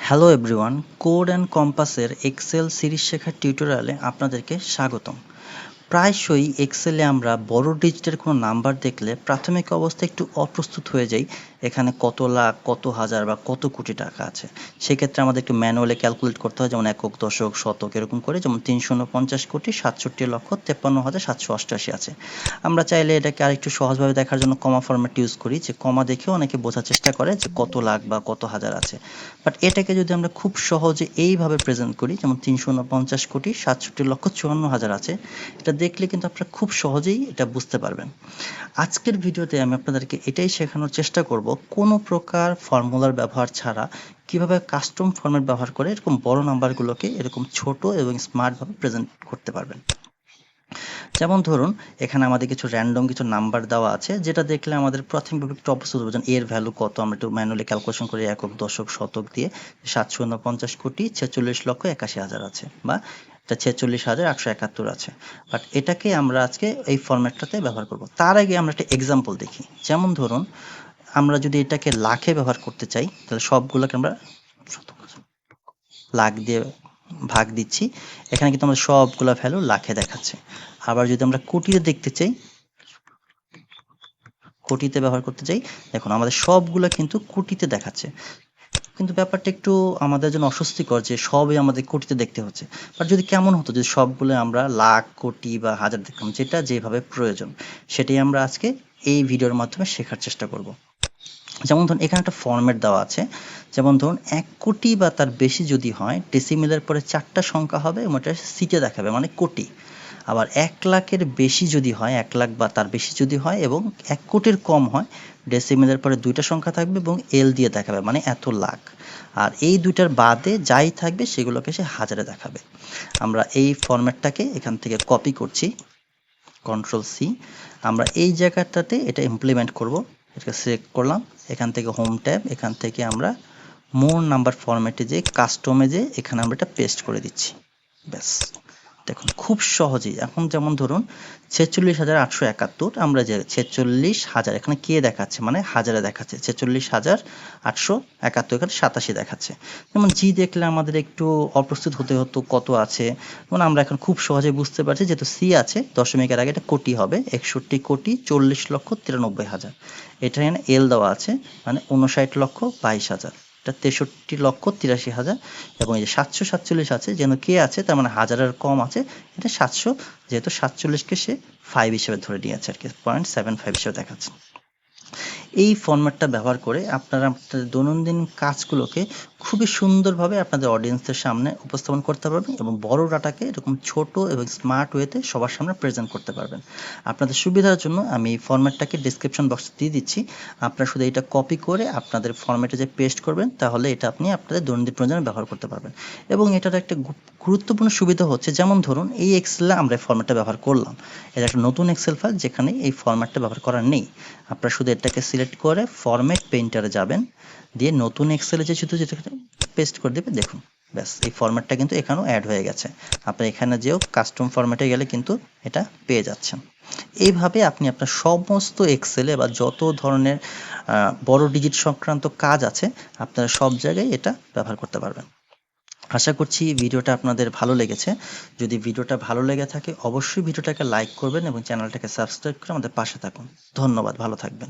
Hello everyone, code and কম্পাসের excel series শেখার টিউটোরিয়ালে আপনাদেরকে স্বাগতম। প্রায়শই এক্সেলে আমরা বড় ডিজিটের কোনো নাম্বার দেখলে প্রাথমিক অবস্থায় একটু অপ্রস্তুত হয়ে যাই। এখানে কত লাখ, কত হাজার বা কত কোটি টাকা আছে। সেক্ষেত্রে আমাদের একটু ম্যানুয়ালি ক্যালকুলেট করতে হয়, যেমন একক, দশক, শতক এরকম করে, যেমন ৩৫০ কোটি ৬৭,৫৩,৭৮৮ আছে। আমরা চাইলে এটাকে আরেকটু সহজভাবে দেখার জন্য কমা ফরম্যাট ইউজ করি, যে কমা দেখেও অনেকে বোঝার চেষ্টা করে যে কত লাখ বা কত হাজার আছে। বাট এটাকে যদি আমরা খুব সহজে এইভাবে প্রেজেন্ট করি, যেমন ৩৫০ কোটি ৬৭,৫৪,০০০ আছে, এটা দেখলে কিন্তু আপনারা খুব সহজেই এটা বুঝতে পারবেন। আজকের ভিডিওতে আমি আপনাদেরকে এটাই শেখানোর চেষ্টা করব, কোনো প্রকার ফর্মুলার ব্যবহার ছাড়া কিভাবে কাস্টম ফরম্যাট ব্যবহার করে এরকম বড় নাম্বারগুলোকে এরকম ছোট এবং স্মার্টভাবে প্রেজেন্ট করতে পারবেন। যেমন ধরুন, এখানে আমাদের কিছু র্যান্ডম কিছু নাম্বার দেওয়া আছে, যেটা দেখলে আমাদের প্রাথমিকভাবে একটু অপ্রস্তুত হবেন এর ভ্যালু কত। আমরা একটু ম্যানুয়ালি ক্যালকুলেশন করি, একক, দশক, শতক দিয়ে ৭৫০,৪৬,৮১,০০০ আছে, বা এটা ৪৬,৮৭১ আছে। বাট এটাকে আমরা আজকে এই ফরম্যাটটাতে ব্যবহার করব। তার আগে আমরা একটা এক্সাম্পল দেখি। যেমন ধরুন, আমরা যদি এটাকে লাখে ব্যবহার করতে চাই, তাহলে সবগুলোকে আমরা লাখ দিয়ে ভাগ দিচ্ছি। এখানে কিন্তু আমাদের সবগুলা ভ্যালু লাখে দেখাচ্ছে। আবার যদি আমরা কোটিতে দেখতে চাই, কোটিতে ব্যবহার করতে চাই, দেখুন আমাদের সবগুলা কিন্তু কোটিতে দেখাচ্ছে। কিন্তু ব্যাপারটা একটু আমাদের জন্য অস্বস্তিকর যে সবই আমাদের কোটিতে দেখতে হচ্ছে। বাট যদি কেমন হতো যদি সবগুলো আমরা লাখ, কোটি বা হাজার দেখতাম, যেটা যেভাবে প্রয়োজন, সেটাই আমরা আজকে এই ভিডিওর মাধ্যমে শেখার চেষ্টা করব। যেমন ধরুন, এখানে একটা ফরম্যাট দেওয়া আছে। যেমন ধরুন, ১ কোটি বা তার বেশি যদি হয়, ডেসিমেলের পরে ৪টা সংখ্যা হবে এবং এটা সিতে দেখাবে, মানে কোটি। আবার ১ লাখের বেশি যদি হয়, ১ লাখ বা তার বেশি যদি হয় এবং ১ কোটির কম হয়, ডেসিমেলের পরে ২টা সংখ্যা থাকবে এবং এল দিয়ে দেখাবে, মানে এত লাখ। আর এই ২টার বাদে যাই থাকবে সেগুলোকে সে হাজারে দেখাবে। আমরা এই ফরম্যাটটাকে এখান থেকে কপি করছি, কন্ট্রোল সি। আমরা এই জায়গাটাতে এটা ইমপ্লিমেন্ট করব। এটাকে সিলেক্ট করলাম, এখান থেকে হোম ট্যাব, এখান থেকে আমরা মোর নাম্বার ফরম্যাটে যে কাস্টমে যে এখানে আমরা এটা পেস্ট করে দিচ্ছি। ব্যাস, দেখুন খুব সহজেই। এখন যেমন ধরুন ৪৬,৮৭১, আমরা যে ৪৬,০০০ এখানে কে দেখাচ্ছে, মানে হাজারে দেখাচ্ছে, ৪৬,৮৭১ এখানে ৮৭ দেখাচ্ছে। যেমন জি দেখলে আমাদের একটু অপ্রস্তুত হতে হতো কত আছে, যেমন আমরা এখন খুব সহজে বুঝতে পারছি, যেহেতু সি আছে দশমিকের আগে এটা কোটি হবে, ৬১,৪০,৯২,০০০। এটা এখানে এল দেওয়া আছে, মানে ৫৯,২২,০০০। ৬৩,৮৩,৮৩,০০০ এবং এই যে ৭৪৭ আছে, যেন কে আছে, তার মানে হাজারের কম আছে, এটা ৭০০, যেহেতু ৪৭কে সে 5 হিসেবে ধরে নিয়েছে আর কি, 0.75 হিসেবে দেখাচ্ছে। এই ফরম্যাটটা ব্যবহার করে আপনারা আপনাদের দৈনন্দিন কাজগুলোকে খুবই সুন্দরভাবে আপনাদের অডিয়েন্সের সামনে উপস্থাপন করতে পারবেন এবং বড় ডাটাকে এরকম ছোট এবং স্মার্ট ওয়েতে সবার সামনে প্রেজেন্ট করতে পারবেন। আপনাদের সুবিধার জন্য আমি এই ফরম্যাটটাকে ডিসক্রিপশন বক্সে দিয়ে দিচ্ছি। আপনারা শুধু এটা কপি করে আপনাদের ফরম্যাটে যে পেস্ট করবেন, তাহলে এটা আপনি আপনাদের দৈনন্দিন প্রয়োজনে ব্যবহার করতে পারবেন। এবং এটার একটা গুরুত্বপূর্ণ সুবিধা হচ্ছে, যেমন ধরুন এই এক্সেলে আমরা এই ফরম্যাটটা ব্যবহার করলাম, এটা একটা নতুন এক্সেল ফাইল যেখানে এই ফরম্যাটটা ব্যবহার করার নেই। আপনারা শুধু এটাকে সিলেক্ট করে ফরম্যাট পেইন্টারে যাবেন, দিয়ে নতুন এক্সেলে যে শুধু যেটা পেস্ট করে দেবে, দেখুন ব্যাস এই ফরম্যাটটা কিন্তু এখানেও অ্যাড হয়ে গেছে। আপনি এখানে যেও কাস্টম ফরম্যাটে গেলে কিন্তু এটা পেয়ে যাচ্ছেন। এইভাবে আপনি আপনার সমস্ত এক্সেলে বা যত ধরনের বড় ডিজিট সংক্রান্ত কাজ আছে, আপনারা সব জায়গায় এটা ব্যবহার করতে পারবেন। আশা করছি ভিডিওটা আপনাদের ভালো লেগেছে। যদি ভিডিওটা ভালো লেগে থাকে, অবশ্যই ভিডিওটাকে লাইক করবেন এবং চ্যানেলটাকে সাবস্ক্রাইব করে আমাদের পাশে থাকুন। ধন্যবাদ, ভালো থাকবেন।